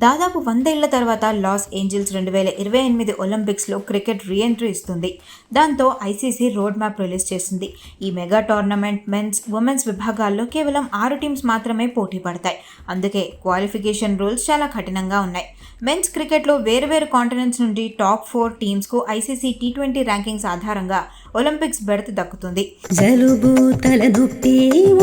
దాదాపు 100 ఏళ్ల తర్వాత లాస్ ఏంజల్స్ 2028 ఒలింపిక్స్లో క్రికెట్ రీఎంట్రీ ఇస్తుంది. దాంతో ఐసీసీ రోడ్ మ్యాప్ రిలీజ్ చేసింది. ఈ మెగా టోర్నమెంట్ మెన్స్, ఉమెన్స్ విభాగాల్లో కేవలం 6 టీమ్స్ మాత్రమే పోటీ పడతాయి. అందుకే క్వాలిఫికేషన్ రూల్స్ చాలా కఠినంగా ఉన్నాయి. మెన్స్ క్రికెట్లో వేర్వేరు కాంటినెంట్స్ నుండి టాప్ 4 టీమ్స్కు ఐసీసీ T20 ర్యాంకింగ్స్ ఆధారంగా ఒలింపిక్స్ బెర్త్ దక్కుతుంది. జలుబు, తలనొప్పి,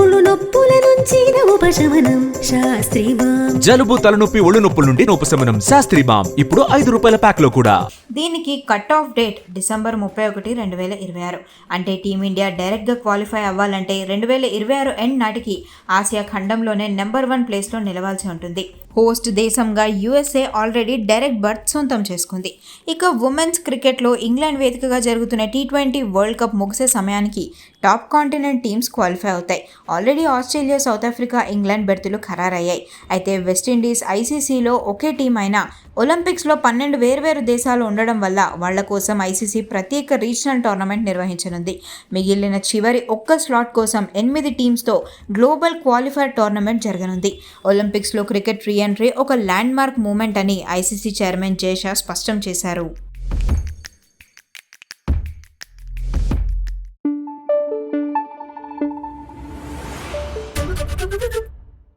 ఒళ్ళు నొప్పుల నుంచి ఉపశమనం శాస్త్రీ బామ్. జలుబు, తలనొప్పి, ఒళ్ళు నొప్పుల నుండి ఉపశమనం శాస్త్రీ బామ్ ఇప్పుడు ₹5 ప్యాక్ లో కూడా. దీనికి కట్ ఆఫ్ డేట్ డిసెంబర్ 31, 2026. అంటే టీమిండియా డైరెక్ట్గా క్వాలిఫై అవ్వాలంటే 2026 ఎండ్ నాటికి ఆసియా ఖండంలోనే నెంబర్ 1 ప్లేస్లో నిలవాల్సి ఉంటుంది. హోస్ట్ దేశంగా యూఎస్ఏ ఆల్రెడీ డైరెక్ట్ బర్త్ సొంతం చేసుకుంది. ఇక ఉమెన్స్ క్రికెట్లో ఇంగ్లాండ్ వేదికగా జరుగుతున్న T20 వరల్డ్ కప్ ముగిసే సమయానికి టాప్ కాంటినెంట్ టీమ్స్ క్వాలిఫై అవుతాయి. Already Australia, South Africa, England బెర్తులు ఖరారయ్యాయి. అయితే వెస్టిండీస్ ఐసీసీలో ఒకే టీం అయినా ఒలింపిక్స్లో 12 వేర్వేరు దేశాలు ఉండడం వల్ల వాళ్ల కోసం ఐసీసీ ప్రత్యేక రీజనల్ టోర్నమెంట్ నిర్వహించనుంది. మిగిలిన చివరి ఒక్క స్లాట్ కోసం 8 టీమ్స్తో గ్లోబల్ క్వాలిఫైర్ టోర్నమెంట్ జరగనుంది. ఒలింపిక్స్లో క్రికెట్ రీఎంట్రీ ఒక ల్యాండ్ మార్క్ మూమెంట్ అని ఐసీసీ చైర్మన్ జే షా స్పష్టం చేశారు.